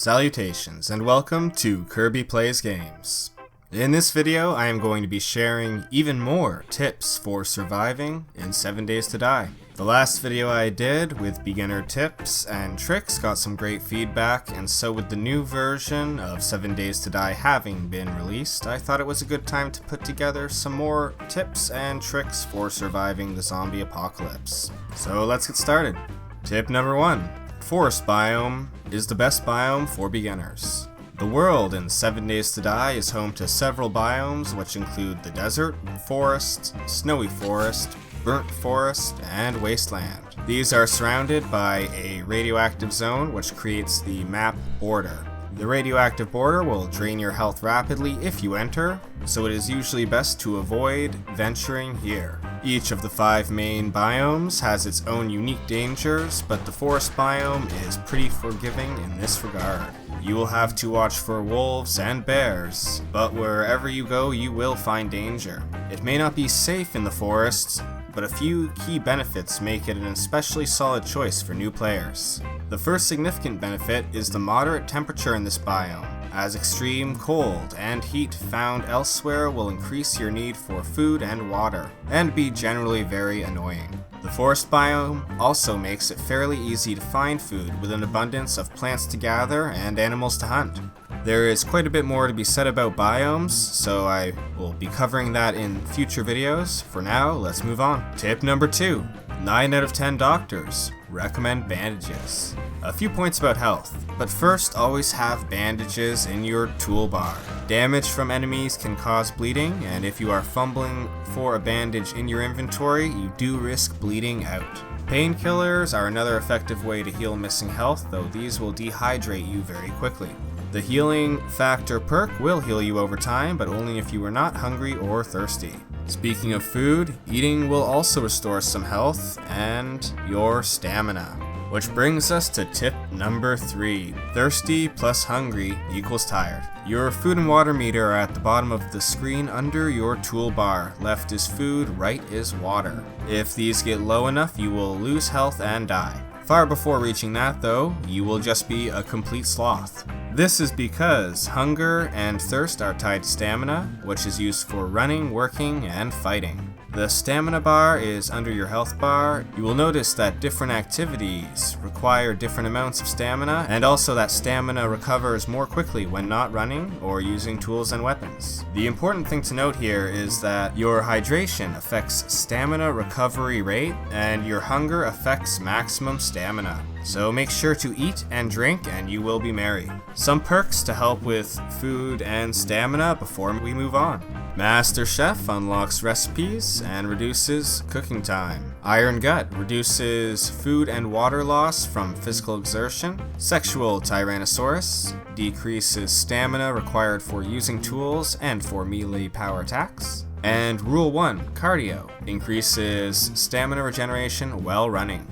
Salutations and welcome to Kirby Plays Games. In this video, I am going to be sharing even more tips for surviving in 7 Days to Die. The last video I did with beginner tips and tricks got some great feedback, and so with the new version of 7 Days to Die having been released, I thought it was a good time to put together some more tips and tricks for surviving the zombie apocalypse. So let's get started. Tip number 1. Forest biome is the best biome for beginners. The world in 7 Days to Die is home to several biomes, which include the desert, forest, snowy forest, burnt forest, and wasteland. These are surrounded by a radioactive zone which creates the map border. The radioactive border will drain your health rapidly if you enter, so it is usually best to avoid venturing here. Each of the 5 main biomes has its own unique dangers, but the forest biome is pretty forgiving in this regard. You will have to watch for wolves and bears, but wherever you go you will find danger. It may not be safe in the forests, but a few key benefits make it an especially solid choice for new players. The first significant benefit is the moderate temperature in this biome, as extreme cold and heat found elsewhere will increase your need for food and water, and be generally very annoying. The forest biome also makes it fairly easy to find food with an abundance of plants to gather and animals to hunt. There is quite a bit more to be said about biomes, so I will be covering that in future videos. For now, let's move on. Tip number 2. 9 out of 10 doctors recommend bandages. A few points about health, but first always have bandages in your toolbar. Damage from enemies can cause bleeding, and if you are fumbling for a bandage in your inventory, you do risk bleeding out. Painkillers are another effective way to heal missing health, though these will dehydrate you very quickly. The healing factor perk will heal you over time, but only if you are not hungry or thirsty. Speaking of food, eating will also restore some health and your stamina. Which brings us to tip number 3. Thirsty plus hungry equals tired. Your food and water meter are at the bottom of the screen under your toolbar. Left is food, right is water. If these get low enough, you will lose health and die. Far before reaching that though, you will just be a complete sloth. This is because hunger and thirst are tied to stamina, which is used for running, working, and fighting. The stamina bar is under your health bar. You will notice that different activities require different amounts of stamina, and also that stamina recovers more quickly when not running or using tools and weapons. The important thing to note here is that your hydration affects stamina recovery rate, and your hunger affects maximum stamina. So make sure to eat and drink and you will be merry. Some perks to help with food and stamina before we move on. Master Chef unlocks recipes and reduces cooking time. Iron Gut reduces food and water loss from physical exertion. Sexual Tyrannosaurus decreases stamina required for using tools and for melee power attacks. And Rule 1, Cardio, increases stamina regeneration while running.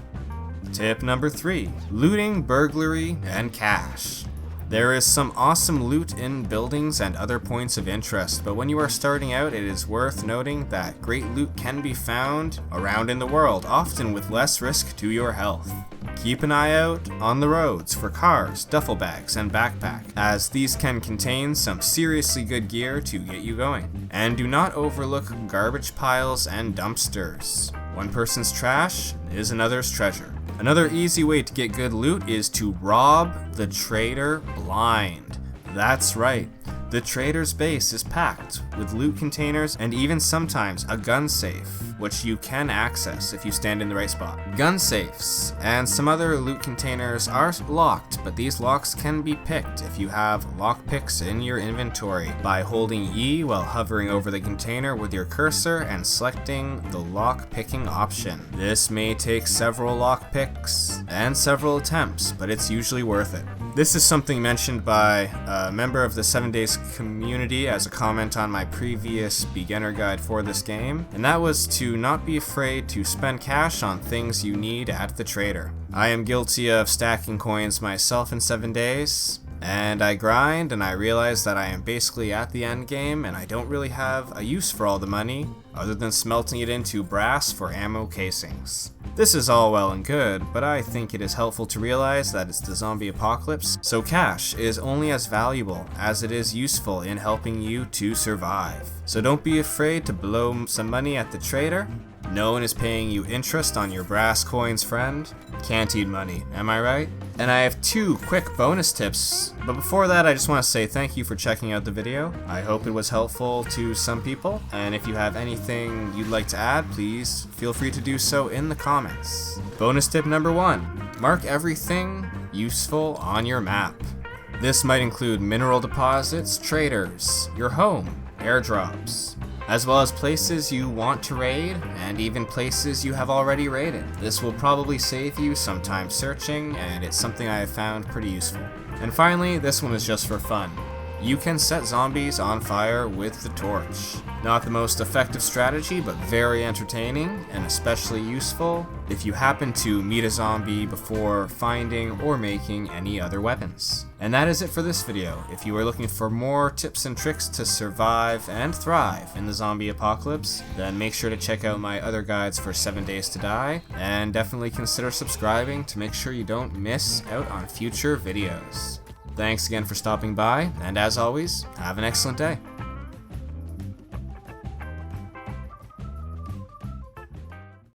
Tip number 3. Looting, burglary, and cash. There is some awesome loot in buildings and other points of interest, but when you are starting out, it is worth noting that great loot can be found around in the world, often with less risk to your health. Keep an eye out on the roads for cars, duffel bags, and backpack, as these can contain some seriously good gear to get you going. And do not overlook garbage piles and dumpsters. One person's trash is another's treasure. Another easy way to get good loot is to rob the trader blind. That's right, the trader's base is packed with loot containers and even sometimes a gun safe, which you can access if you stand in the right spot. Gun safes and some other loot containers are locked, but these locks can be picked if you have lock picks in your inventory by holding E while hovering over the container with your cursor and selecting the lock picking option. This may take several lock picks and several attempts, but it's usually worth it. This is something mentioned by a member of the 7 Days community as a comment on my previous beginner guide for this game, and that was to not be afraid to spend cash on things you need at the trader. I am guilty of stacking coins myself in 7 days, and I grind and I realize that I am basically at the end game and I don't really have a use for all the money, other than smelting it into brass for ammo casings. This is all well and good, but I think it is helpful to realize that it's the zombie apocalypse, so cash is only as valuable as it is useful in helping you to survive. So don't be afraid to blow some money at the trader. No one is paying you interest on your brass coins, friend. Can't eat money, am I right? And I have 2 quick bonus tips, but before that I just want to say thank you for checking out the video. I hope it was helpful to some people, and if you have anything you'd like to add, please feel free to do so in the comments. Bonus tip number 1, mark everything useful on your map. This might include mineral deposits, traders, your home, airdrops, as well as places you want to raid, and even places you have already raided. This will probably save you some time searching, and it's something I have found pretty useful. And finally, this one is just for fun. You can set zombies on fire with the torch. Not the most effective strategy, but very entertaining, and especially useful if you happen to meet a zombie before finding or making any other weapons. And that is it for this video. If you are looking for more tips and tricks to survive and thrive in the zombie apocalypse, then make sure to check out my other guides for 7 Days to Die, and definitely consider subscribing to make sure you don't miss out on future videos. Thanks again for stopping by, and as always, have an excellent day.